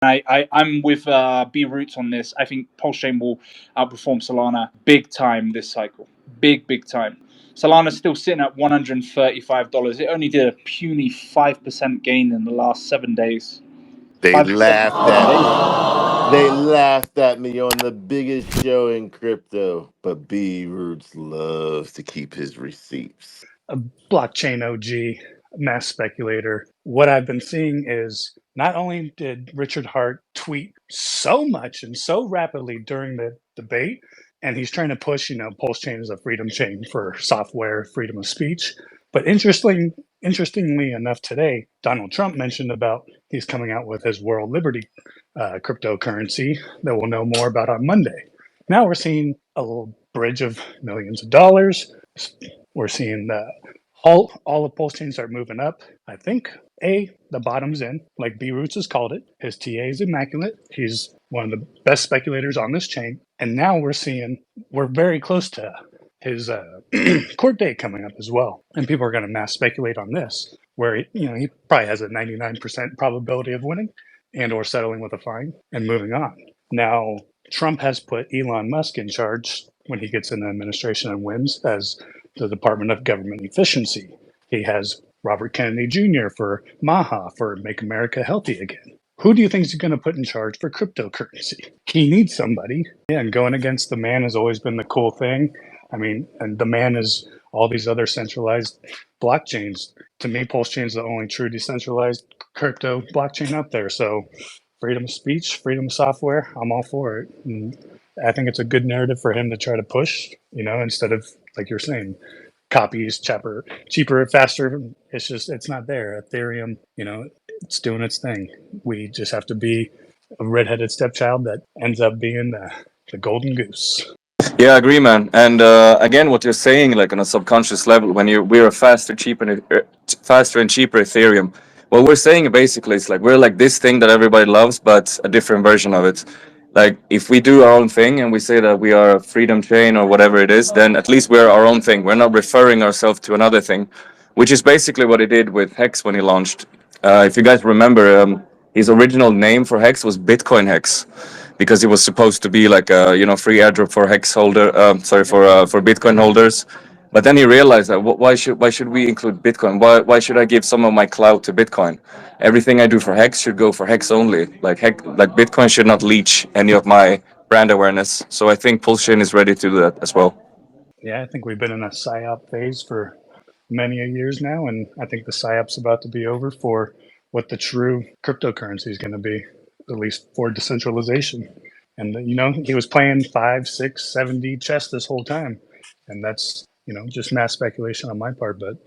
I'm with B Roots on this. I think Pulsechain will outperform Solana big time this cycle. Big time. Solana's still sitting at $135. It only did a puny 5% gain in the last 7 days. They 5% in laughed at 7 days. me. They laughed at me on the biggest show in crypto. But B Roots loves to keep his receipts. A blockchain OG, mass speculator. What I've been seeing is not only did Richard Hart tweet so much and so rapidly during the debate, and he's trying to push, Pulsechain is a freedom chain for software, freedom of speech. But interestingly enough, today, Donald Trump mentioned about he's coming out with his World Liberty cryptocurrency that we'll know more about on Monday. Now we're seeing a little bridge of millions of dollars. We're seeing all of Pulsechain start moving up. I think the bottom's in, like B Roots has called it. His TA is immaculate. He's one of the best speculators on this chain. And now we're very close to his court date coming up as well, and people are going to mass speculate on this. Where he probably has a 99% probability of winning and or settling with a fine and moving on. Now Trump has put Elon Musk in charge when he gets in the administration and wins as the Department of Government Efficiency. He has Robert Kennedy Jr. for MAHA, for Make America Healthy Again. Who do you think is going to put in charge for cryptocurrency? He needs somebody. Yeah, and going against the man has always been the cool thing. I mean, and the man is all these other centralized blockchains. To me, Pulsechain is the only true decentralized crypto blockchain out there. So freedom of speech, freedom of software, I'm all for it. And I think it's a good narrative for him to try to push, instead of, like you're saying, copies, cheaper, faster. It's not there. Ethereum, it's doing its thing. We just have to be a redheaded stepchild that ends up being the golden goose. Yeah, I agree, man. And again, what you're saying, like on a subconscious level, when we're a faster and cheaper Ethereum, what we're saying basically is like we're like this thing that everybody loves, but a different version of it. Like if we do our own thing and we say that we are a freedom chain or whatever it is, then at least we're our own thing. We're not referring ourselves to another thing, which is basically what he did with Hex when he launched. If you guys remember, his original name for Hex was Bitcoin Hex because it was supposed to be like a free airdrop for Hex holder, sorry for Bitcoin holders. But then he realized that why should we include Bitcoin? Why should I give some of my clout to Bitcoin? Everything I do for Hex should go for Hex only. Like Bitcoin should not leech any of my brand awareness. So I think Pulsechain is ready to do that as well. Yeah, I think we've been in a psyop phase for many a years now, and I think the psyop's about to be over for what the true cryptocurrency is going to be, at least for decentralization. And he was playing 5, 6, 7D chess this whole time, and that's just mass speculation on my part. But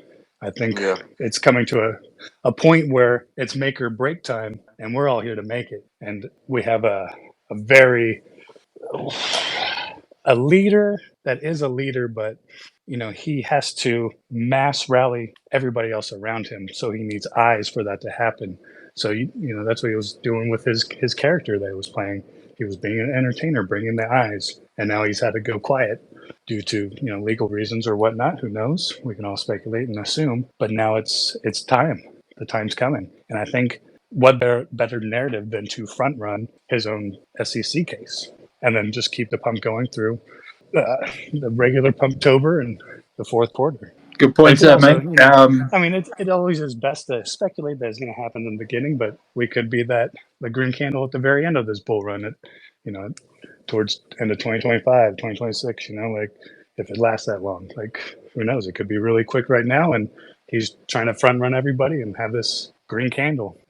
I think Yeah. it's coming to a point where it's make or break time, and we're all here to make it. And we have a very a leader that is a leader, but he has to mass rally everybody else around him. So he needs eyes for that to happen. So that's what he was doing with his character that he was playing. He was being an entertainer, bringing the eyes, and now he's had to go quiet due to legal reasons or whatnot. Who knows? We can all speculate and assume. But now it's time. The time's coming, and I think what better narrative than to front run his own SEC case and then just keep the pump going through the regular pumptober and the fourth quarter. Good But it point could there, also, mate. I mean, it always is best to speculate that it's going to happen in the beginning, but we could be the green candle at the very end of this bull run at, towards end of 2025, 2026, like if it lasts that long, like who knows? It could be really quick right now, and he's trying to front run everybody and have this green candle,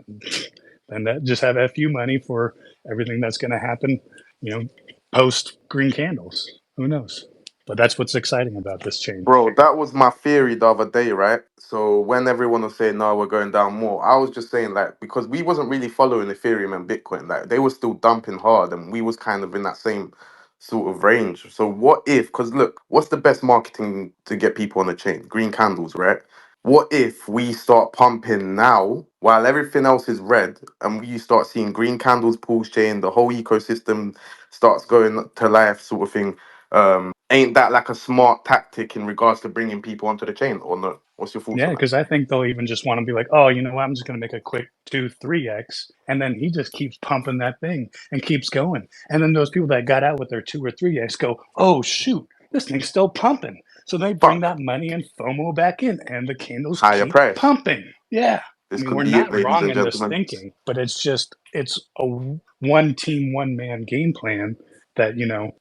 and that just have FU money for everything that's going to happen, post green candles. Who knows? But that's what's exciting about this chain. Bro, that was my theory the other day, right? So when everyone was saying, no, we're going down more, I was just saying, like, because we wasn't really following Ethereum and Bitcoin, like, they were still dumping hard and we was kind of in that same sort of range. So what if, because look, what's the best marketing to get people on the chain? Green candles, right? What if we start pumping now while everything else is red and we start seeing green candles, pulse chain, the whole ecosystem starts going to life sort of thing? Ain't that like a smart tactic in regards to bringing people onto the chain or no? What's your thoughts Yeah, on that? because I think they'll even just want to be like, oh, you know what? I'm just going to make a quick 2-3x. And then he just keeps pumping that thing and keeps going. And then those people that got out with their 2 or 3x go, oh, shoot, this thing's still pumping. So they bring Fuck. that money and FOMO back in, and the candles Higher keep price. pumping. Yeah. I This mean, could we're be it, not ladies wrong and in this gentlemen. thinking, but it's a one team, one man game plan that,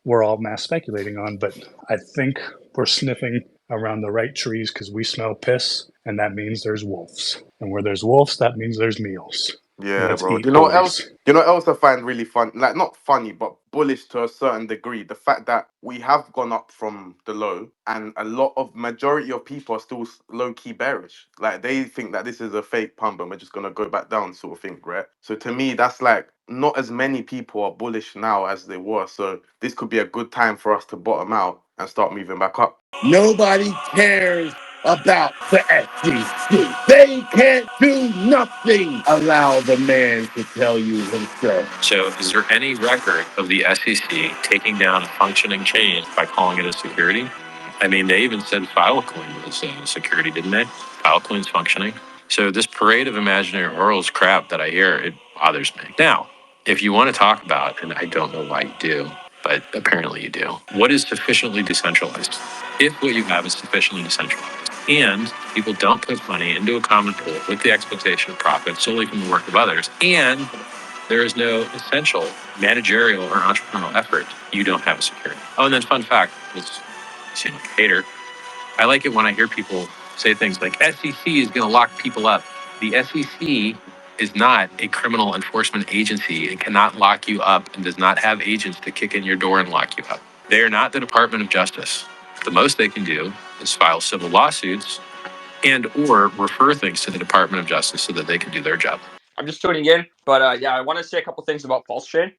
we're all mass speculating on. But I think we're sniffing around the right trees because we smell piss, and that means there's wolves. And where there's wolves, that means there's meals. Yeah, Let's bro. eat You know what else? hoagies. You know what else I find really fun? Like not funny, but bullish to a certain degree. The fact that we have gone up from the low, and a lot of majority of people are still low key bearish. Like they think that this is a fake pump and we're just gonna go back down, sort of thing, right? So to me, that's like not as many people are bullish now as they were. So this could be a good time for us to bottom out and start moving back up. Nobody cares about the SEC. They can't do nothing. Allow the man to tell you himself. So is there any record of the SEC taking down a functioning chain by calling it a security? I mean, they even said Filecoin was a security, didn't they? Filecoin's functioning. So this parade of imaginary orals crap that I hear, it bothers me. Now, if you want to talk about, and I don't know why you do, but apparently you do, what is sufficiently decentralized? If what you have is sufficiently decentralized and people don't put money into a common pool with the expectation of profit solely from the work of others, and there is no essential managerial or entrepreneurial effort, you don't have a security. Oh, and then fun fact, you seem like a hater. I like it when I hear people say things like SEC is going to lock people up. The SEC is not a criminal enforcement agency and cannot lock you up and does not have agents to kick in your door and lock you up. They are not the Department of Justice. The most they can do is file civil lawsuits and or refer things to the Department of Justice so that they can do their job. I'm just tuning in, but yeah, I want to say a couple things about Pulsechain.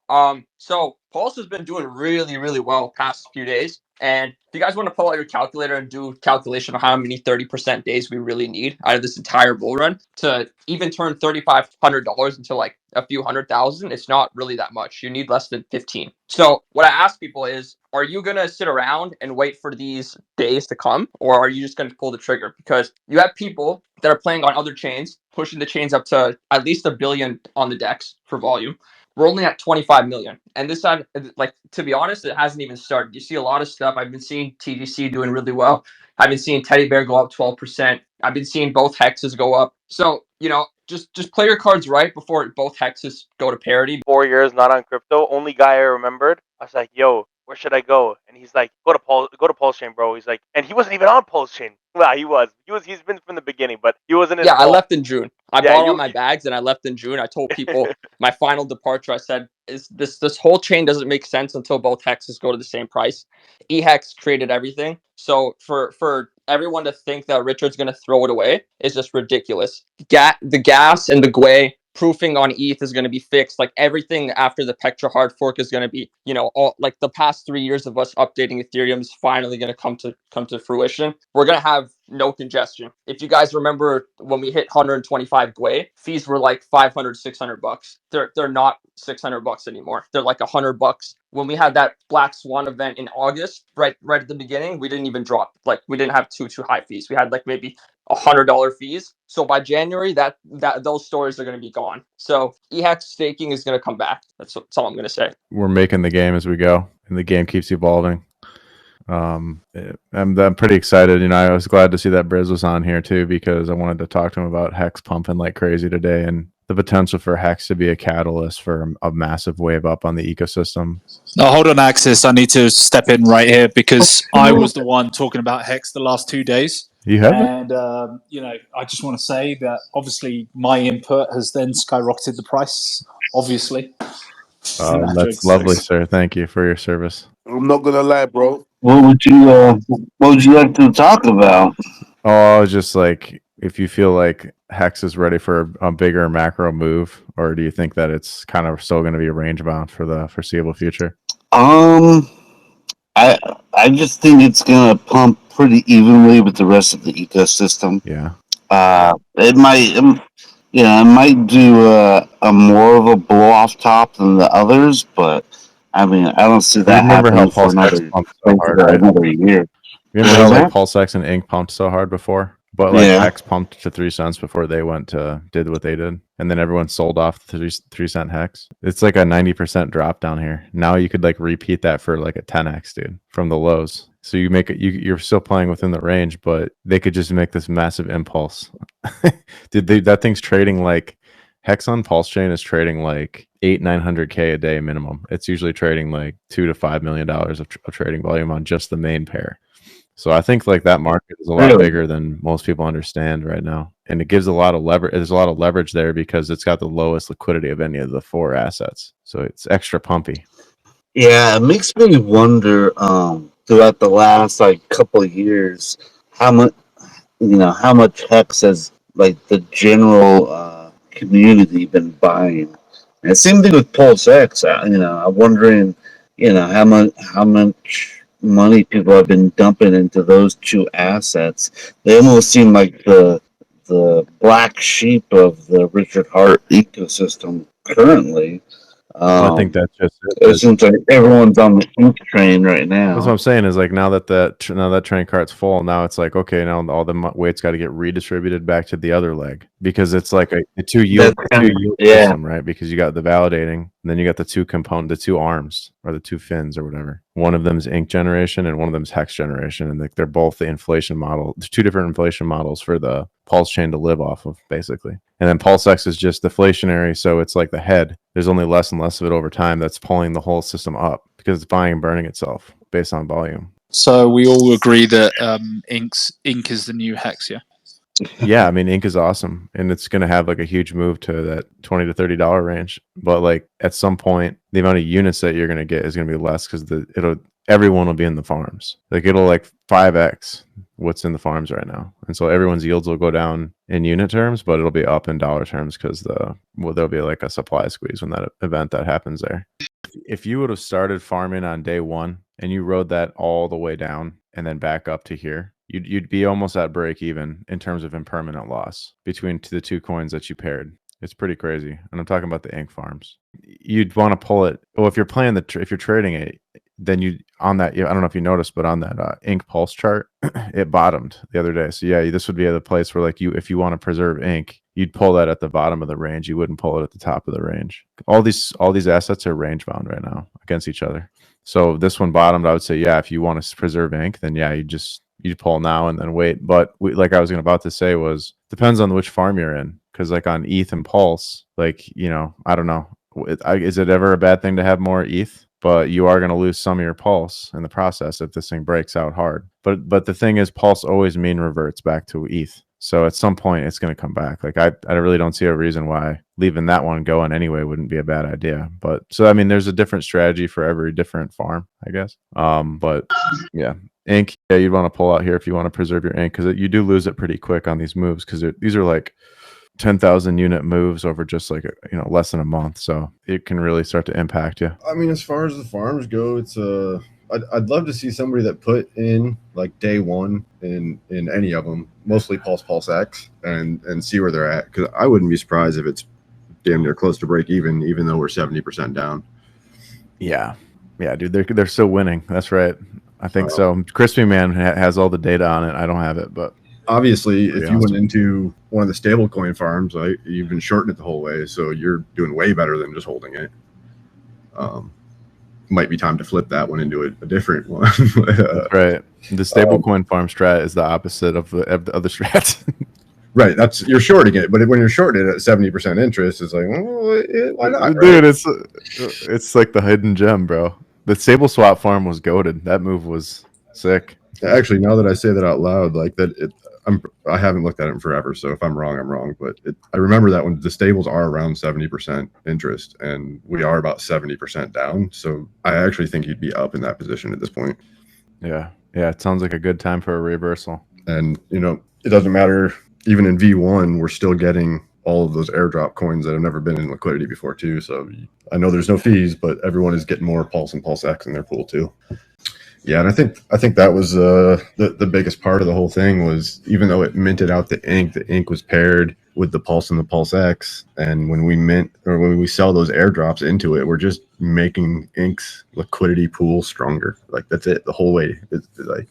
So Pulse has been doing really, really well past few days. And if you guys want to pull out your calculator and do calculation of how many 30% days we really need out of this entire bull run to even turn $3,500 into like a few $100,000, it's not really that much. You need less than 15. So what I ask people is, are you going to sit around and wait for these days to come, or are you just going to pull the trigger? Because you have people that are playing on other chains, pushing the chains up to at least 1 billion on the DEX for volume. We're only at 25 million. And this time, like, to be honest, it hasn't even started. You see a lot of stuff. I've been seeing TGC doing really well. I've been seeing Teddy Bear go up 12%. I've been seeing both hexes go up. So, just play your cards right before both hexes go to parity. 4 years not on crypto. Only guy I remembered. I was like, yo, where should I go? And he's like, go to Pulsechain, bro. He's like, and he wasn't even on Pulsechain. Well, he was. He's been from the beginning, but he wasn't as Yeah, I involved. left in June. I bought all my bags and I left in June. I told people my final departure. I said, "Is this whole chain doesn't make sense until both hexes go to the same price." eHex created everything, so for everyone to think that Richard's going to throw it away is just ridiculous. The gas and the Gwei proofing on ETH is going to be fixed. Like everything after the Petra hard fork is going to be, all like the past 3 years of us updating Ethereum is finally going to come to fruition. We're going to have no congestion. If you guys remember when we hit 125 Gwei, fees were like $500, $600. They're not $600 anymore. They're like $100. When we had that Black Swan event in August, right at the beginning, we didn't even drop. Like we didn't have too high fees. We had like maybe $100 fees. So by January, that those stores are going to be gone. So eHex staking is going to come back. That's all I'm going to say. We're making the game as we go, and the game keeps evolving. I'm pretty excited. I was glad to see that Briz was on here too, because I wanted to talk to him about Hex pumping like crazy today and the potential for Hex to be a catalyst for a massive wave up on the ecosystem. No, hold on, Axis. I need to step in right here because I was the one talking about Hex the last 2 days. You have it? And, I just want to say that obviously my input has then skyrocketed the price, obviously. That's lovely, sir. Thank you for your service. I'm not gonna lie, bro. What would you like to talk about? Oh, I was just like, if you feel like Hex is ready for a bigger macro move, or do you think that it's kind of still going to be a range bound for the foreseeable future? I just think it's gonna pump pretty evenly with the rest of the ecosystem. Yeah. It might do a more of a blow off top than the others, but I mean, I don't see that happening for another pumped so hard, right? another year. Remember how like Pulsex and Ink pumped so hard before? But like Yeah. Hex pumped to 3 cents before they did what they did, and then everyone sold off the 3 cent Hex. It's like a 90% drop down here. Now you could like repeat that for like a 10x, dude, from the lows. So you make it. You're still playing within the range, but they could just make this massive impulse. Dude, that thing's trading like Hex on Pulsechain is trading like 800-900K a day minimum. It's usually trading like $2 to $5 million of trading volume on just the main pair. So I think like that market is a lot bigger than most people understand right now, and it gives a lot of leverage. There's a lot of leverage there because it's got the lowest liquidity of any of the 4 assets, so it's extra pumpy. Yeah, it makes me wonder. Throughout the last like couple of years, how much Hex has like the general community been buying. And same thing with Pulsex. I'm wondering, how much money people have been dumping into those 2 assets. They almost seem like the black sheep of the Richard Hart ecosystem currently. I think that's just It seems like everyone's on the ink train right now. That's what I'm saying is like now that train cart's full, now it's like, okay, now all the weight's got to get redistributed back to the other leg because it's like a two yield system, right? Because you got the validating, and then you got the 2 arms or the 2 fins or whatever. One of them is ink generation and one of them is Hex generation, and they're both the inflation model. There's 2 different inflation models for the Pulse chain to live off of, basically. And then Pulsex is just deflationary, so it's like the head. There's only less and less of it over time that's pulling the whole system up because it's buying and burning itself based on volume. So we all agree that ink is the new Hex, yeah? Yeah, I mean, ink is awesome, and it's going to have like a huge move to that $20 to $30 range. But like at some point, the amount of units that you're going to get is going to be less because everyone will be in the farms. Like it'll like 5x what's in the farms right now, and so everyone's yields will go down in unit terms, but it'll be up in dollar terms because there'll be like a supply squeeze when that event that happens there. If you would have started farming on day 1 and you rode that all the way down and then back up to here, you'd be almost at break even in terms of impermanent loss between the 2 coins that you paired. It's pretty crazy, and I'm talking about the ink farms. You'd want to pull it. Well, if you're playing if you're trading it, then I don't know if you noticed, but on that ink pulse chart, it bottomed the other day. So yeah, this would be the place where like if you want to preserve ink, you'd pull that at the bottom of the range. You wouldn't pull it at the top of the range. All these assets are range bound right now against each other. So this one bottomed. I would say, yeah, if you want to preserve ink, then yeah, you pull now and then wait. But like I was about to say was depends on which farm you're in, because like on ETH and Pulse, like I don't know, is it ever a bad thing to have more ETH? But you are going to lose some of your Pulse in the process if this thing breaks out hard. But the thing is, Pulse always mean reverts back to ETH. So at some point, it's going to come back. Like I really don't see a reason why leaving that one going anyway wouldn't be a bad idea. But so I mean, there's a different strategy for every different farm, I guess. But yeah, ink, yeah, you'd want to pull out here if you want to preserve your ink because you do lose it pretty quick on these moves because these are like 10,000 unit moves over just like less than a month, so it can really start to impact you. I mean, as far as the farms go, it's I'd love to see somebody that put in like day 1 in any of them, mostly Pulsex, and see where they're at, because I wouldn't be surprised if it's damn near close to break even though we're 70% down. Yeah, dude, they're still winning. That's right. I think so. Crispy Man has all the data on it. I don't have it, but obviously, if you went into one of the stablecoin farms, you've been shorting it the whole way, so you're doing way better than just holding it. Might be time to flip that one into a different one. Right. The stablecoin farm strat is the opposite of the other strats. Right. You're shorting it, but when you're shorting it at 70% interest, it's like, well, why not? Dude, right? It's like the hidden gem, bro. The stable swap farm was goated. That move was sick. Actually, now that I say that out loud, like that, I haven't looked at it in forever, so if I'm wrong, I'm wrong. But I remember that when the stables are around 70% interest, and we are about 70% down. So I actually think you'd be up in that position at this point. Yeah, it sounds like a good time for a reversal. And it doesn't matter. Even in V1, we're still getting all of those airdrop coins that have never been in liquidity before too. So I know there's no fees, but everyone is getting more Pulse and Pulsex in their pool too. Yeah, and I think that was the biggest part of the whole thing was, even though it minted out the ink was paired with the Pulse and the Pulsex, and when we sell those airdrops into it, we're just making ink's liquidity pool stronger. Like that's it the whole way. It's like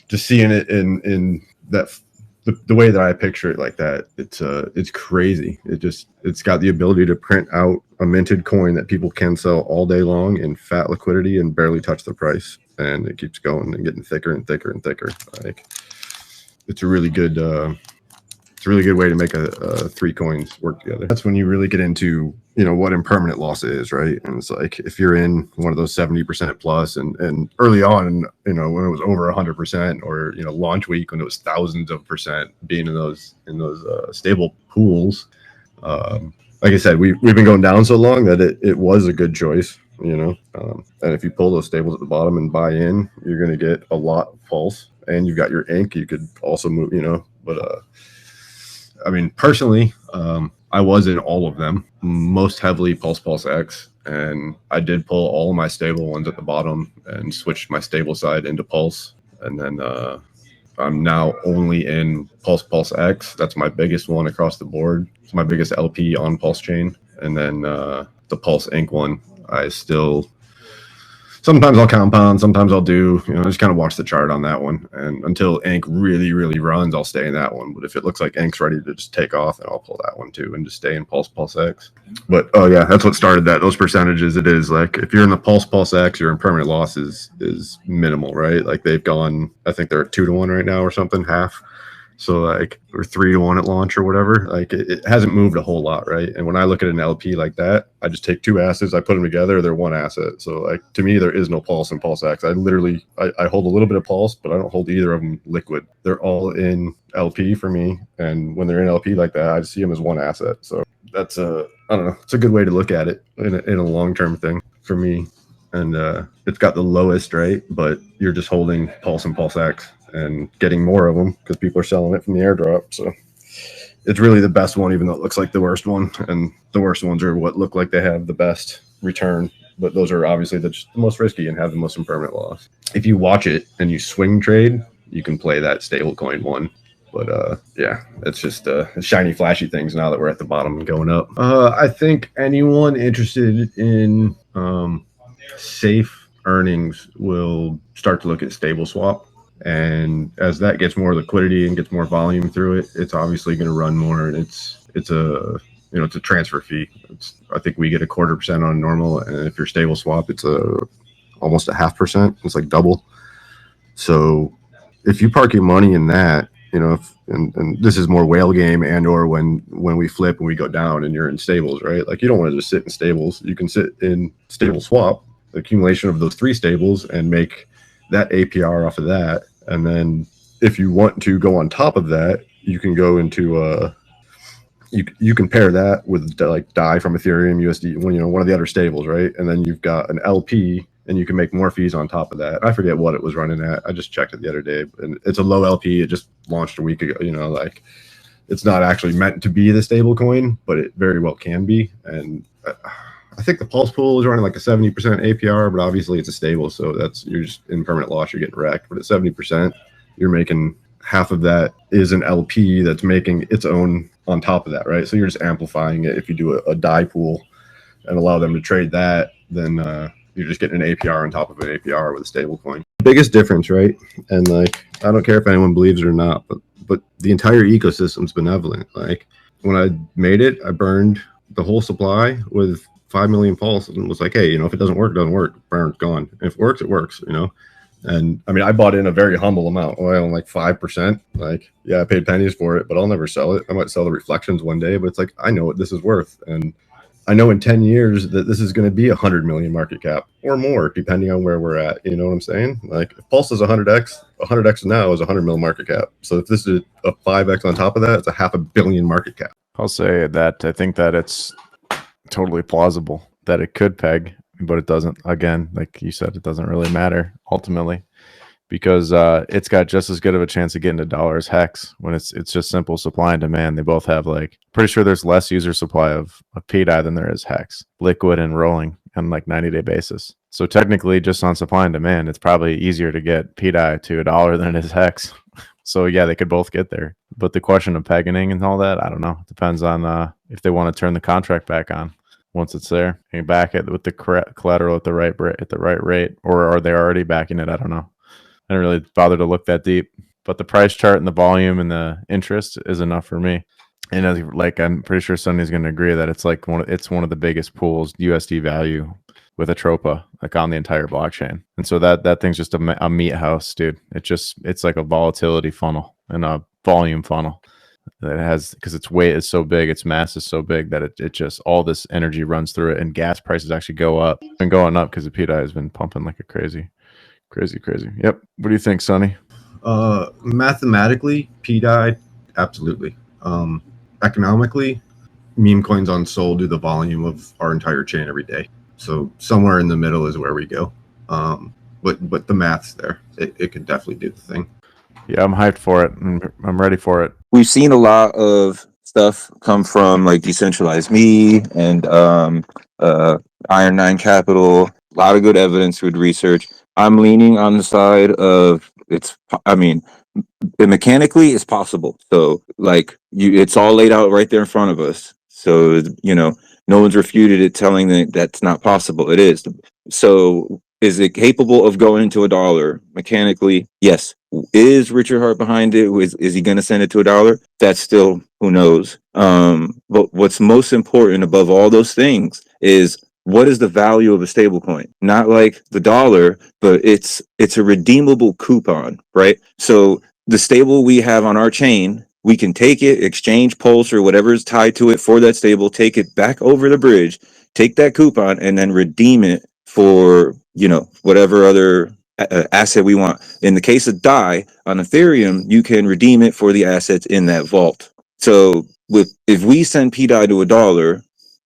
just seeing it in that the way that I picture it like that, it's crazy. It's got the ability to print out a minted coin that people can sell all day long in fat liquidity and barely touch the price, and it keeps going and getting thicker and thicker and thicker. Like, it's a really good way to make a three coins work together. That's when you really get into, you know, what impermanent loss is, right? And it's like, if you're in one of those 70% plus, and early on, you know, when it was over 100%, or, you know, launch week when it was thousands of percent, being in those stable pools. Like I said, we've been going down so long that it was a good choice, you know. And if you pull those stables at the bottom and buy in, you're going to get a lot of pulse, and you've got your ink. You could also move, you know, but I mean, personally, I was in all of them, most heavily Pulsex, and I did pull all of my stable ones at the bottom and switched my stable side into Pulse. And then I'm now only in Pulsex. That's my biggest one across the board. It's my biggest LP on Pulsechain. And then the Pulse Ink one, I still... Sometimes I'll compound, sometimes I'll do, you know, just kind of watch the chart on that one. And until ink really, really runs, I'll stay in that one. But if it looks like ink's ready to just take off, then I'll pull that one too and just stay in Pulsex. But oh yeah, that's what started that. Those percentages, it is like, if you're in the Pulsex, your impermanent loss is minimal, right? Like, they've gone, I think they're at 2-to-1 right now or something, half. So like, or 3-to-1 at launch or whatever. Like, it hasn't moved a whole lot, right? And when I look at an LP like that, I just take two assets, I put them together, they're one asset. So like, to me, there is no Pulse and Pulsex. I literally, I hold a little bit of Pulse, but I don't hold either of them liquid. They're all in LP for me. And when they're in LP like that, I just see them as one asset. So that's I don't know, it's a good way to look at it in a long-term thing for me. And it's got the lowest, right? But you're just holding Pulse and Pulsex and getting more of them because people are selling it from the airdrop. So it's really the best one, even though it looks like the worst one. And the worst ones are what look like they have the best return, but those are obviously the most risky and have the most impermanent loss. If you watch it and you swing trade, you can play that stablecoin one. But yeah, it's just shiny, flashy things now that we're at the bottom and going up. I think anyone interested in safe earnings will start to look at stable swap. And as that gets more liquidity and gets more volume through it, it's obviously going to run more. And it's a, you know, it's a transfer fee. I think we get 0.25% on normal, and if you're stable swap, it's almost 0.5%. It's like double. So if you park your money in that, you know, and this is more whale game, and or when we flip and we go down and you're in stables, right? Like, you don't want to just sit in stables. You can sit in stable swap, the accumulation of those 3 stables, and make that APR off of that. And then if you want to go on top of that, you can go into you can pair that with like DAI from Ethereum, USD, one of the other stables, right? And then you've got an LP, and you can make more fees on top of that. I forget what it was running at. I just checked it the other day, and it's a low LP. It just launched a week ago. You know, like, it's not actually meant to be the stable coin, but it very well can be. And I think the Pulse pool is running like a 70% APR, but obviously it's a stable, so you're just in permanent loss, you're getting wrecked. But at 70%, you're making half of that is an LP that's making its own on top of that, right? So you're just amplifying it. If you do a DAI pool and allow them to trade that, then you're just getting an APR on top of an APR with a stable coin. Biggest difference, right? And like, I don't care if anyone believes it or not, but the entire ecosystem's benevolent. Like, when I made it, I burned the whole supply with 5 million Pulse, and was like, hey, you know, if it doesn't work, it doesn't work. Burn, gone. And if it works, it works, you know. And I mean, I bought in a very humble amount, oil, like 5%. Like, yeah, I paid pennies for it, but I'll never sell it. I might sell the reflections one day, but it's like, I know what this is worth. And I know in 10 years that this is going to be 100 million market cap or more, depending on where we're at. You know what I'm saying? Like, if Pulse is 100x now is 100 million market cap. So if this is a 5x on top of that, it's a 500 million market cap. I'll say that I think that it's totally plausible that it could peg, but it doesn't. Again, like you said, it doesn't really matter ultimately, because it's got just as good of a chance of getting to dollars hex when it's just simple supply and demand. They both have, like, pretty sure there's less user supply of PDI than there is hex, liquid and rolling on like 90-day basis. So technically, just on supply and demand, it's probably easier to get PDI to $1 than it is hex. So yeah, they could both get there. But the question of pegging and all that, I don't know. It depends on if they want to turn the contract back on once it's there. Can you back it with the collateral at the right rate, or are they already backing it? I don't know. I didn't really bother to look that deep. but the price chart and the volume and the interest is enough for me. And as, like, I'm pretty sure Sonny's going to agree that it's like one of the biggest pools USD value with Atropa, like on the entire blockchain. And so that thing's just a meat house, dude. It's like a volatility funnel and a volume funnel that it has, because its weight is so big, its mass is so big that it just, all this energy runs through it, and gas prices actually go up and going up because the PDI has been pumping like a crazy. Yep. What do you think, Sonny? Mathematically, PDI, absolutely. Economically, meme coins on Sol do the volume of our entire chain every day. So somewhere in the middle is where we go. But the math's there. It can definitely do the thing. Yeah, I'm hyped for it. I'm ready for it. We've seen a lot of stuff come from like Decentralized Me and Iron 9 Capital. A lot of good evidence, good research. I'm leaning on the side of mechanically it's possible. So like it's all laid out right there in front of us. So, no one's refuted it, telling that that's not possible. It is. So is it capable of going to $1 mechanically? Yes. Is Richard Hart behind it? Is he going to send it to $1? That's still, who knows. But what's most important above all those things is, what is the value of a stable coin? Not like the dollar, but it's a redeemable coupon, right? So the stable we have on our chain, we can take it, exchange Pulse or whatever is tied to it for that stable, take it back over the bridge, take that coupon, and then redeem it for, whatever other asset we want. In the case of DAI on Ethereum, you can redeem it for the assets in that vault. So if we send PDI to $1,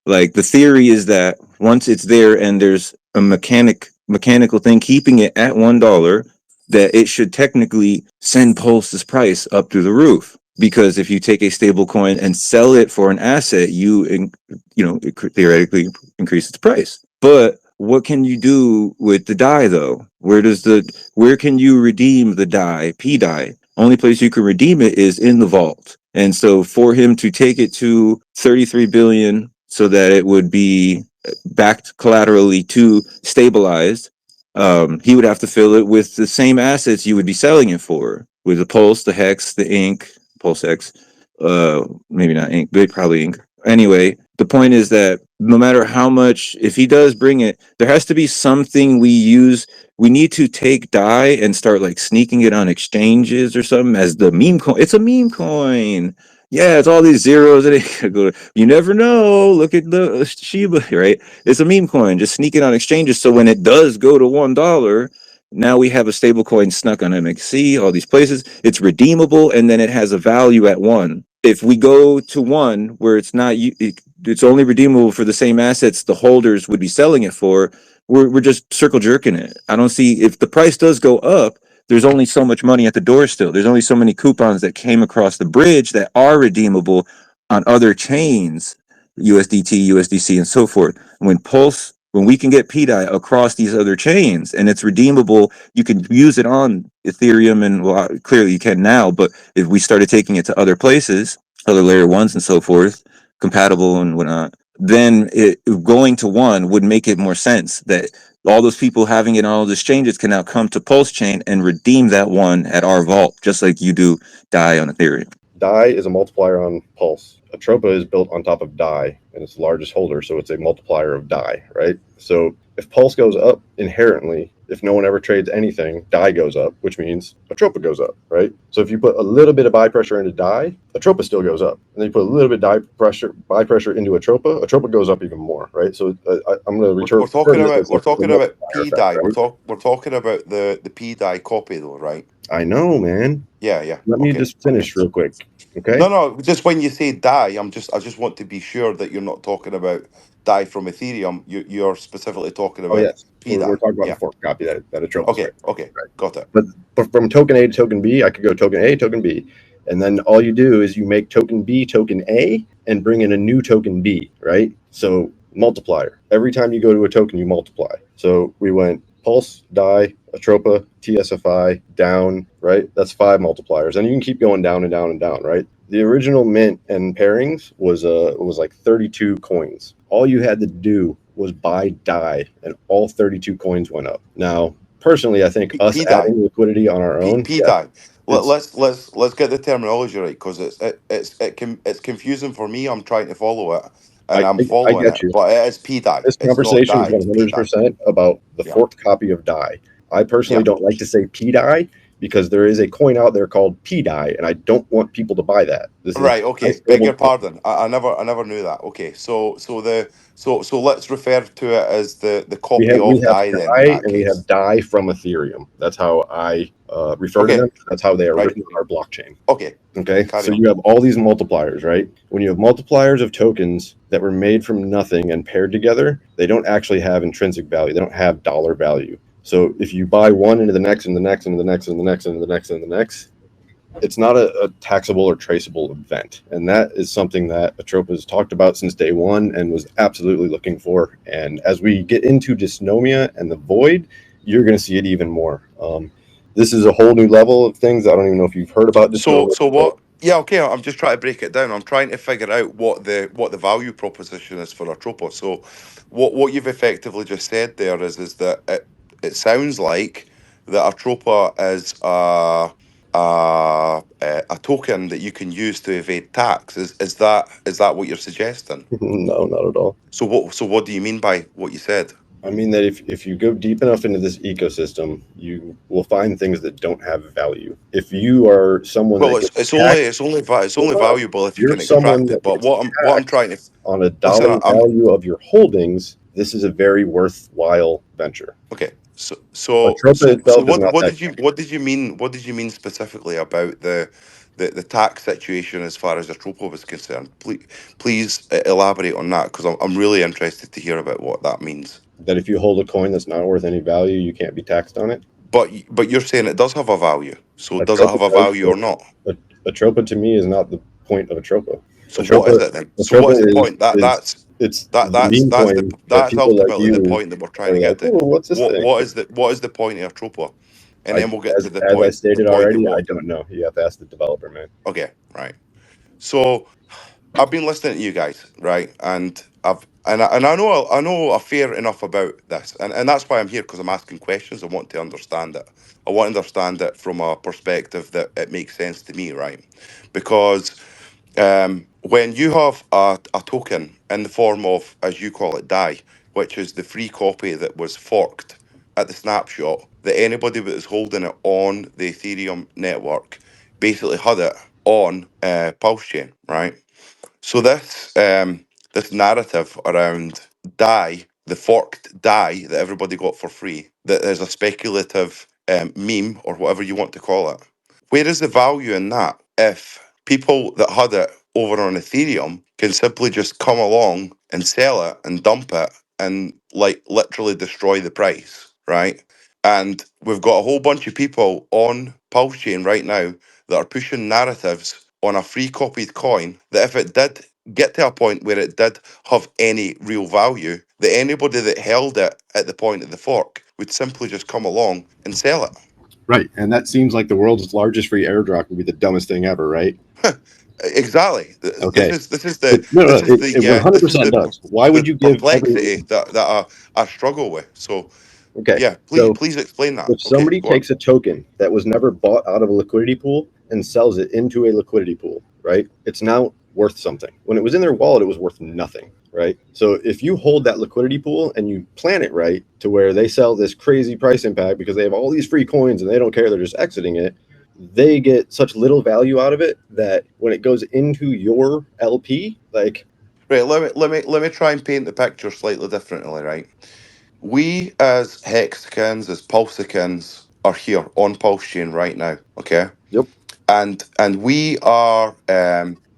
like the theory is that once it's there and there's a mechanical thing keeping it at $1, that it should technically send Pulse's price up through the roof. Because if you take a stable coin and sell it for an asset, it could theoretically increase its price. But what can you do with the DAI though? Where can you redeem the DAI, PDI? Only place you can redeem it is in the vault. And so for him to take it to 33 billion so that it would be backed collaterally to stabilized, he would have to fill it with the same assets you would be selling it for, with the Pulse, the Hex, the Ink, Pulsex, maybe not Ink, but probably Ink. Anyway, the point is that no matter how much, if he does bring it, there has to be something we use. We need to take DAI and start like sneaking it on exchanges or something as the meme coin. It's a meme coin. Yeah, it's all these zeros. You never know. Look at the Shiba, right? It's a meme coin. Just sneak it on exchanges. So when it does go to $1, now we have a stable coin snuck on MXC, all these places. It's redeemable, and then it has a value at 1. If we go to 1 where it's not, it's only redeemable for the same assets the holders would be selling it for, we're just circle jerking it. I don't see, if the price does go up, there's only so much money at the door still. There's only so many coupons that came across the bridge that are redeemable on other chains, USDT, USDC, and so forth. When we can get PDI across these other chains and it's redeemable, you can use it on Ethereum, and well, clearly you can now, but if we started taking it to other places, other layer ones and so forth, compatible and whatnot, then going to 1 would make it more sense that all those people having it on all those exchanges can now come to Pulsechain and redeem that 1 at our vault, just like you do DAI on Ethereum. DAI is a multiplier on Pulse. Atropa is built on top of DAI, and it's the largest holder, so it's a multiplier of DAI, right? So if Pulse goes up inherently, if no one ever trades anything, DAI goes up, which means Atropa goes up, right? So if you put a little bit of buy pressure into DAI, Atropa still goes up. And then you put a little bit of buy pressure into Atropa goes up even more, right? So I'm going to return. We're talking about PDI. Right? We're talking about the PDI copy though, right? I know, man. Yeah. Let me just finish real quick. Okay. No. Just when you say DAI, I just want to be sure that you're not talking about DAI from Ethereum. You're specifically talking about PDI. We're talking about the fork copy that Atropa. Okay. Right. Got it. But from token A to token B, I could go token A, token B, and then all you do is you make token B token A and bring in a new token B, right? So multiplier. Every time you go to a token, you multiply. So we went Pulse, DAI, Atropa, TSFI, down, right? That's 5 multipliers. And you can keep going down and down and down, right? The original mint and pairings was like 32 coins. All you had to do was buy DAI, and all 32 coins went up. Now, personally, I think us adding liquidity on our own. PDI. Let's get the terminology right, because it's confusing for me. I'm trying to follow it, and I'm I following get it, you. but it is P die. This It's not conversation is die. It's P die. 100% about the Yeah. forked copy of DAI. I personally Yeah. don't like to say P die because there is a coin out there called P die, and I don't want people to buy that. This is Right. Okay. nice Beg your stable- pardon. I never knew that. Okay. So let's refer to it as the We copy have of DAI then. In that and we case. have DAI from Ethereum. That's how I refer Okay. to them. That's how they are Right. written on our blockchain. Okay. Okay, Carry so on. you have all these multipliers, right? When you have multipliers of tokens that were made from nothing and paired together, they don't actually have intrinsic value. They don't have dollar value. So if you buy one into the next and the next and the next and the next and the next and the next, it's not a taxable or traceable event. And that is something that Atropa has talked about since day one and was absolutely looking for. And as we get into dysnomia and the void, you're going to see it even more. This is a whole new level of things. I don't even know if you've heard about dysnomia. So what? Yeah, okay. I'm just trying to break it down. I'm trying to figure out what the value proposition is for Atropa. So, what you've effectively just said there is that it sounds like that Atropa is a token that you can use to evade tax. Is that what you're suggesting? No, not at all. So what do you mean by what you said? I mean that if you go deep enough into this ecosystem, you will find things that don't have value. If you are someone Well, that it's gets only hold on, valuable if you you're can someone extract it. that But gets what I'm taxed trying to on a listen, dollar value of your holdings, this is a very worthwhile venture. okay. Atropa itself is not What that. did you mean? What did you mean specifically about the tax situation as far as Atropa was concerned? Please elaborate on that, because I'm really interested to hear about what that means. That if you hold a coin that's not worth any value, you can't be taxed on it. But you're saying it does have a value. So does it Atropa have a does, value or not? but Atropa to me is not the point of Atropa. So what is it then? So what is the point? It's the meme coin that That's people like ultimately the you point that we're trying are to like, get to. oh, what's this thing? What is the point of Atropa? And then we'll get to As I stated already, of I what. don't know. You have to ask the developer, man. Okay, right. So I've been listening to you guys, right? And I know a fair enough about this, and that's why I'm here, because I'm asking questions. I want to understand it. I want to understand it from a perspective that it makes sense to me, right? Because when you have a token in the form of, as you call it, DAI, which is the free copy that was forked at the snapshot, that anybody that is holding it on the Ethereum network basically had it on Pulsechain, right? So this narrative around DAI, the forked DAI that everybody got for free, that is a speculative meme or whatever you want to call it. Where is the value in that if people that had it over on Ethereum can simply just come along and sell it and dump it and like literally destroy the price, right? And we've got a whole bunch of people on Pulsechain right now that are pushing narratives on a free copied coin that if it did get to a point where it did have any real value, that anybody that held it at the point of the fork would simply just come along and sell it. Right, and that seems like the world's largest free airdrop would be the dumbest thing ever, right? Exactly. Okay. This is It 100% does. Why would you give complexity that I struggle with. So Okay. yeah, So please explain that. if somebody takes a token that was never bought out of a liquidity pool and sells it into a liquidity pool, right? It's now worth something. When it was in their wallet, it was worth nothing, right? So if you hold that liquidity pool and you plan it right to where they sell this crazy price impact because they have all these free coins and they don't care, they're just exiting it, they get such little value out of it that when it goes into your LP, like Right, let me try and paint the picture slightly differently, right? We as Hexicans, as Pulsicans, are here on Pulsechain right now, okay? Yep. And we are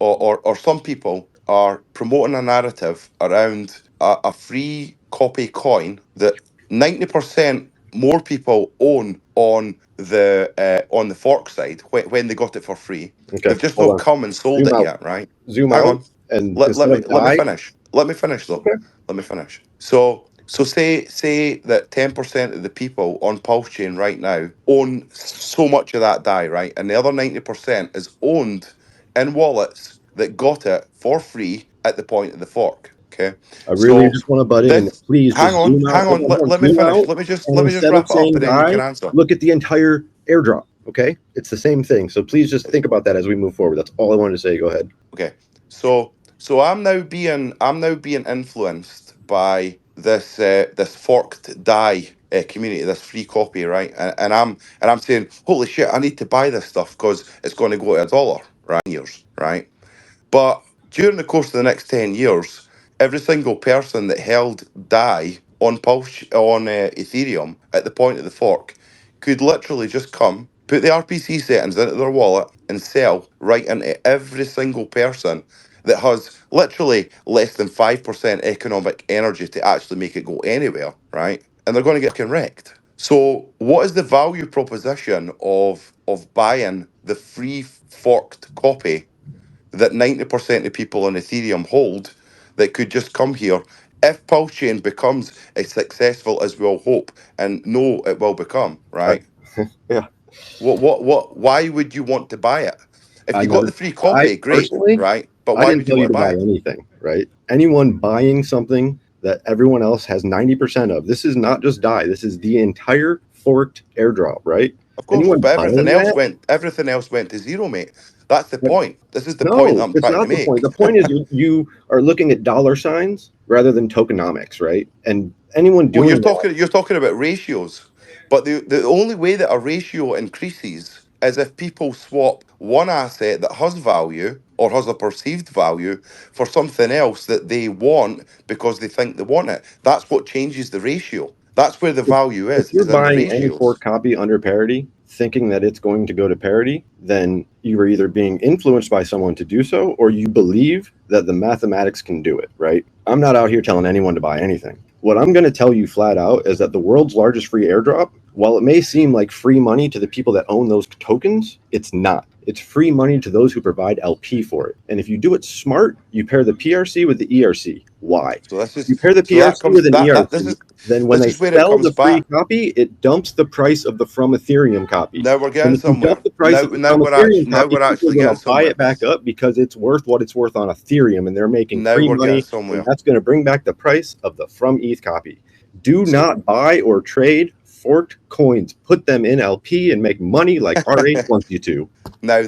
or some people are promoting a narrative around a free copy coin that 90% more people own on the fork side when they got it for free. Okay, They've just hold not on. come and sold Zoom it out. yet, right? Zoom Hang out on. and Let instead of me die, finish. Let me finish though. okay. Let me finish. So say that 10% of the people on Pulsechain right now own so much of that DAI, right? And the other 90% is owned in wallets that got it for free at the point of the fork. Okay. I really So just want to butt in and this please hang just on, zoom out. hang on. Let me Zoom finish. out Let me just and wrap instead of it up saying and then you can die, answer. look at the entire airdrop. Okay, it's the same thing. So please just think about that as we move forward. That's all I wanted to say. Go ahead. Okay, so I'm now being influenced by this forked die community, this free copy, right? And I'm saying, holy shit, I need to buy this stuff because it's going to go to $1, right? Years, right? But during the course of the next 10 years, every single person that held DAI on Ethereum at the point of the fork could literally just come, put the RPC settings into their wallet, and sell right into every single person that has literally less than 5% economic energy to actually make it go anywhere, right? And they're going to get fucking wrecked. So, what is the value proposition of buying the free forked copy that 90% of people on Ethereum hold that could just come here if Pulsechain becomes as successful as we all hope and know it will become, right? Yeah. Why would you want to buy it? If I you got never, the free I copy, great, personally, right? But I why didn't would you tell you want to to buy buy it? anything, right? Anyone buying something that everyone else has 90% of, this is not just DAI, this is the entire forked airdrop, right? Of course, Anyone but buying that, everything else went to zero, mate. That's the but point. This is the point no, I'm it's trying to not the point. make. The point is you are looking at dollar signs rather than tokenomics, right? And anyone Well, doing that, you're talking about ratios, but the only way that a ratio increases is if people swap one asset that has value or has a perceived value for something else that they want because they think they want it. That's what changes the ratio. That's where the if, value if you're is in the buying any ratios. fork copy under parity, thinking that it's going to go to parity, then you are either being influenced by someone to do so, or you believe that the mathematics can do it, right? I'm not out here telling anyone to buy anything. What I'm going to tell you flat out is that the world's largest free airdrop, while it may seem like free money to the people that own those tokens, it's not. It's free money to those who provide LP for it. And if you do it smart, you pair the PRC with the ERC. Why? So this You is pair the so that PRC comes with an that ERC, then when this they is where it sell comes the free back. copy, it dumps the price of the from Ethereum copy. Now we're And getting if you somewhere. dump the price of the from Ethereum Now copy, we're people are actually going getting to buy somewhere. it back up because it's worth what it's worth on Ethereum, and they're making Now free we're getting money, and somewhere. that's going to bring back the price of the from ETH copy. Do So not buy or trade forked coins. Put them in LP and make money like R8 wants you to. now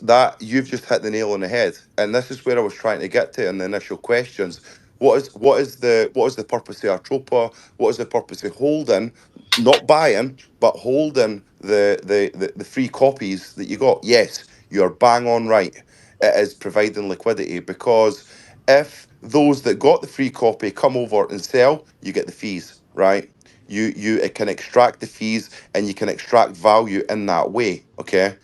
that you've just hit the nail on the head, and this is where I was trying to get to in the initial questions. What is the purpose of Artropa? What is the purpose of holding, not buying, but holding the free copies that you got? Yes, you're bang on right. It is providing liquidity because if those that got the free copy come over and sell, you get the fees, right? You it can extract the fees and you can extract value in that way. Okay.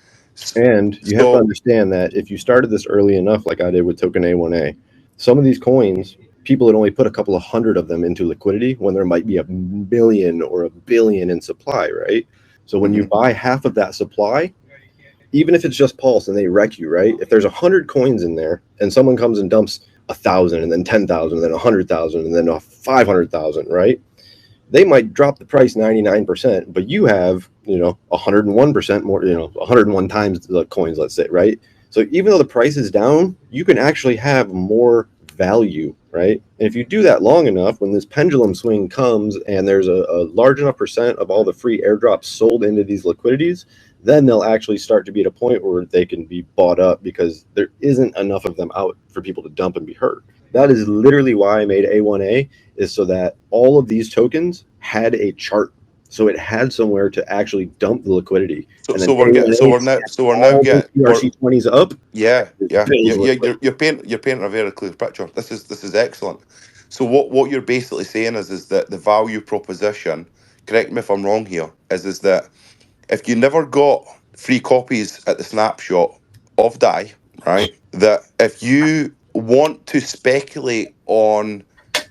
And you have to So understand that if you started this early enough, like I did with token A1A, some of these coins, people had only put a couple of hundred of them into liquidity when there might be a million or a billion in supply, right? So when you mhm. buy half of that supply, even if it's just Pulse and they wreck you, right? If there's 100 coins in there and someone comes and dumps 1,000 and then 10,000 and then 100,000 and then 500,000, right? They might drop the price 99%, but you have, 101% more, 101 times the coins, let's say, right? So even though the price is down, you can actually have more value, right? And if you do that long enough, when this pendulum swing comes and there's a large enough percent of all the free airdrops sold into these liquidities, then they'll actually start to be at a point where they can be bought up because there isn't enough of them out for people to dump and be hurt. That is literally why I made A1A, is so that all of these tokens had a chart. So it had somewhere to actually dump the liquidity. so And then so we're getting A1A so we're now all those getting we're PRC20s up. yeah, It yeah, builds yeah, yeah. liquidity. You're painting a very clear picture. This is excellent. So what you're basically saying is that the value proposition, correct me if I'm wrong here, is that if you never got free copies at the snapshot of DAI, right? That if you want to speculate on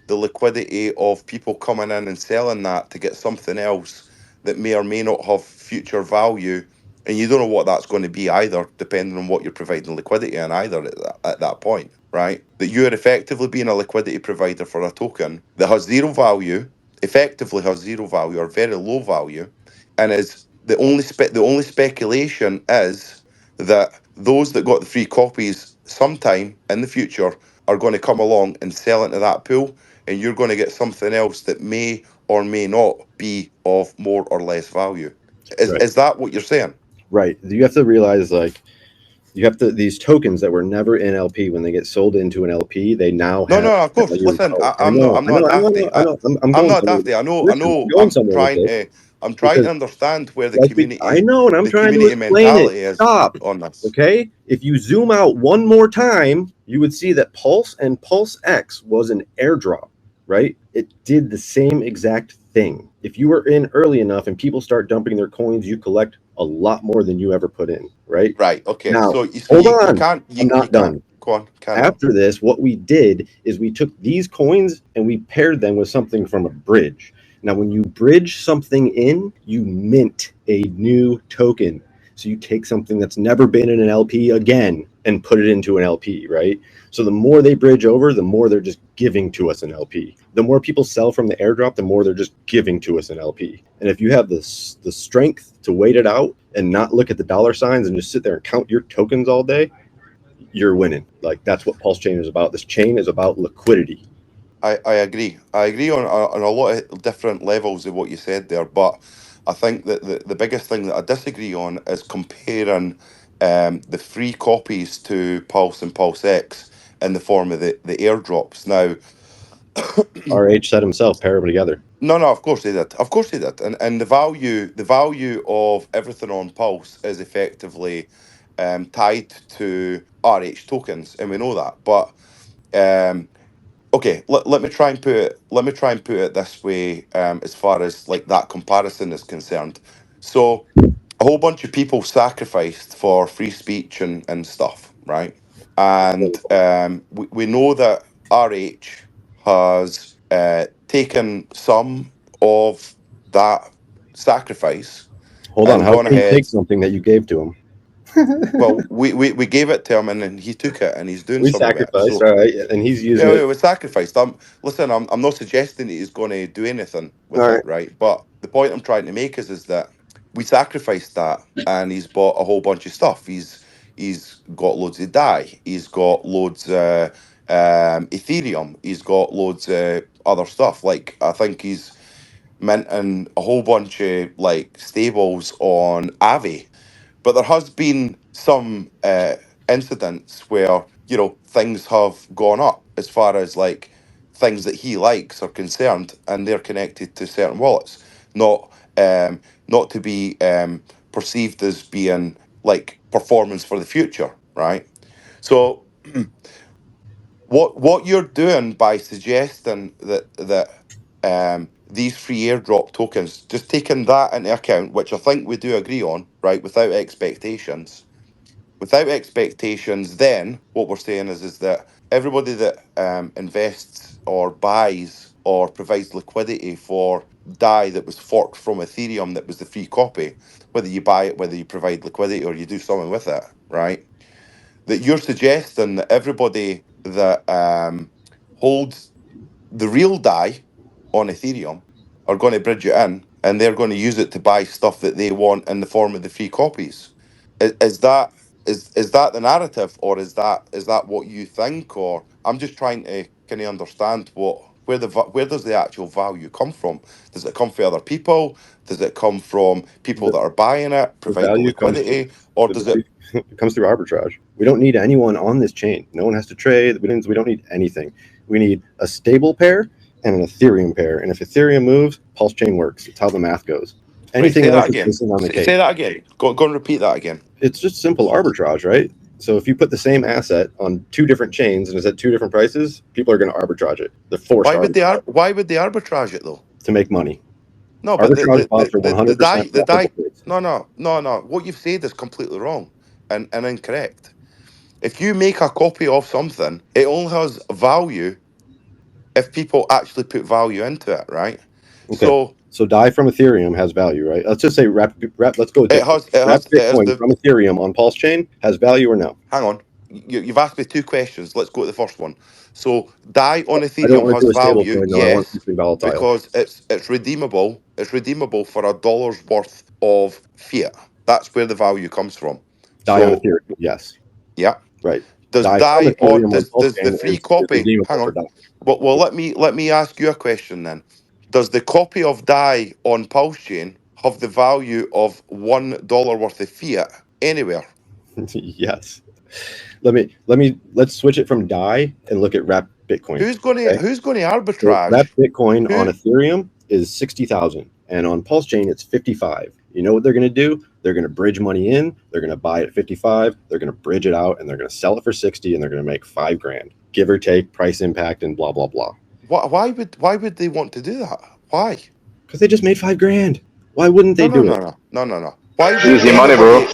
the liquidity of people coming in and selling that to get something else that may or may not have future value, and you don't know what that's going to be either, depending on what you're providing liquidity in either at that point, right? That you are effectively being a liquidity provider for a token that has zero value, effectively has zero value or very low value, and is the only speculation is that those that got the free copies sometime in the future are going to come along and sell into that pool, and you're going to get something else that may or may not be of more or less value. Is Right. is that what you're saying? Right. You have to realize, like, you have to, these tokens that were never in LP, when they get sold into an LP, they now No, have no, of course. value. Listen, Oh, I'm not. I'm not daft. I'm I'm going not somewhere. daft. I know. I Listen, I'm know. going somewhere with this I'm trying because, to understand where like, I know, and I'm the trying to community explain it. mentality is Stop. on this. Okay. If you zoom out one more time, you would see that Pulse and Pulsex was an airdrop, right? It did the same exact thing. If you were in early enough and people start dumping their coins, you collect a lot more than you ever put in, right? Right. Okay. Now, So hold you on. can't. I'm You not can't. done. Go on. Carry on. After this, what we did is we took these coins and we paired them with something from a bridge. Now, when you bridge something in, you mint a new token. So you take something that's never been in an LP again and put it into an LP, right? So the more they bridge over, the more they're just giving to us an LP. The more people sell from the airdrop, the more they're just giving to us an LP. And if you have the strength to wait it out and not look at the dollar signs and just sit there and count your tokens all day, you're winning. Like, that's what Pulse Chain is about. This chain is about liquidity. I agree. I agree on a lot of different levels of what you said there, but I think that the biggest thing that I disagree on is comparing the free copies to Pulse and Pulsex in the form of the airdrops. Now, RH said himself, pair them together. no, of course they did. Of course they did. And the value of everything on Pulse is effectively tied to RH tokens, and we know that. But okay, let me try and put it this way, as far as like that comparison is concerned. So a whole bunch of people sacrificed for free speech and stuff, right? And we know that RH has taken some of that sacrifice Hold on. and How gone can he ahead. take something that you gave to him? Well, we gave it to him and then he took it and he's doing We some of it. sacrificed, So all right, and he's using yeah, it. it was sacrificed. Listen, I'm not suggesting that he's going to do anything with All it, right. right? But the point I'm trying to make is that we sacrificed that, and he's bought a whole bunch of stuff. He's got loads of DAI. He's got loads Ethereum. He's got loads other stuff. Like I think he's minting a whole bunch of like stables on Aave, but there has been some incidents where things have gone up as far as like things that he likes are concerned, and they're connected to certain wallets, not not to be perceived as being like performance for the future, right? So what you're doing by suggesting that these free airdrop tokens, just taking that into account, which I think we do agree on, right, without expectations, then what we're saying is that everybody that invests or buys or provides liquidity for DAI that was forked from Ethereum that was the free copy, whether you buy it, whether you provide liquidity or you do something with it, right? That you're suggesting that everybody that holds the real DAI on Ethereum are going to bridge it in and they're going to use it to buy stuff that they want in the form of the free copies. Is that is that the narrative, or is that what you think? Or I'm just trying to kind of understand where does the actual value come from? Does it come from other people? Does it come from people The, that are buying it, the providing value comes liquidity, or the does value it? it comes through arbitrage. We don't need anyone on this chain. No one has to trade. We don't need anything. We need a stable pair and an Ethereum pair. And if Ethereum moves, Pulse Chain works. It's how the math goes. Right, Anything say else that is again. icing on the cake. Say that again. Go and repeat that again. It's just simple arbitrage, right? So if you put the same asset on two different chains and it's at two different prices, people are going to arbitrage it. They're forced Why would they arbitrage it though? to make money. No, but Arbitrage bots are 100% the die. profitable trades. No. What you've said is completely wrong and incorrect. If you make a copy of something, it only has value if people actually put value into it, right? Okay. So DAI from Ethereum has value, right? Let's just say let's go with Bitcoin. Wrap it has Bitcoin from Ethereum on Pulse Chain has value or no? hang on. You've asked me two questions. Let's go to the first one. So DAI on I don't Ethereum want to has do a stable value, coin, though. I want yes, something volatile. because it's redeemable. It's redeemable for $1 worth of fiat. That's where the value comes from. DAI on So Ethereum, yes. yeah. Right. Does DAI from DAI or Ethereum on Pulse does the Chain free is copy? redeemable Hang for on. DAI. Well, let me ask you a question then. Does the copy of DAI on Pulse Chain have the value of $1 worth of fiat anywhere? Yes. Let's switch it from DAI and look at wrapped Bitcoin. Who's going to So arbitrage? wrapped Bitcoin Who- on Ethereum is 60,000, and on Pulsechain it's 55. You know what they're going to do? They're going to bridge money in. They're going to buy it at 55. They're going to bridge it out, and they're going to sell it for 60, and they're going to make $5,000, give or take price impact and blah blah blah. Why would they want to do that? Why? Because they just made $5,000. Why wouldn't they do it? No. Why would Easy money, bro.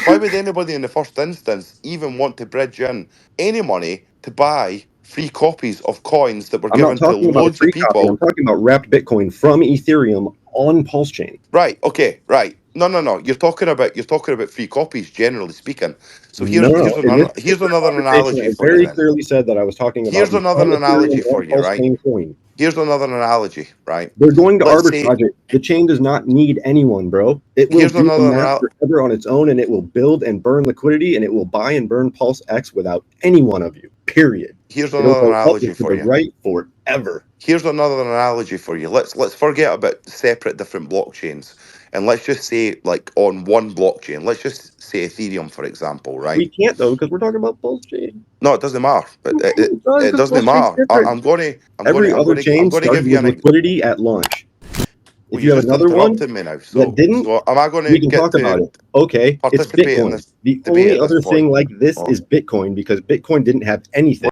Why would anybody in the first instance even want to bridge in any money to buy free copies of coins that were I'm given not to talking about a loads free of people? copy. I'm talking about wrapped Bitcoin from Ethereum on Pulsechain. Right. Okay. Right. No. You're talking about free copies, generally speaking. So here's another analogy I for you. very Then. clearly said that I was talking about. Here's another on analogy Ethereum for on you, right? Pulsechain coin. Here's another analogy, right? They're going to Let's say- arbitrage it. The chain does not need anyone, bro. It will Here's do the another math forever on its own, and it will build and burn liquidity, and it will buy and burn Pulse X without any one of you. Period. Here's It'll another go up analogy and to for the you. right forever. Here's another analogy for you. Let's forget about separate different blockchains, and let's just say like on one blockchain. Let's just say Ethereum, for example, right? We can't though because we're talking about Pulsechain. No, it doesn't matter. It doesn't matter. I'm going to give you with liquidity at launch. Well, If you have another one interrupting me now. that didn't, so am I going we to can get talk about to it. Okay, it's participate in Bitcoin. this The debate only at this other thing point? like this Oh. is Bitcoin because Bitcoin didn't have anything.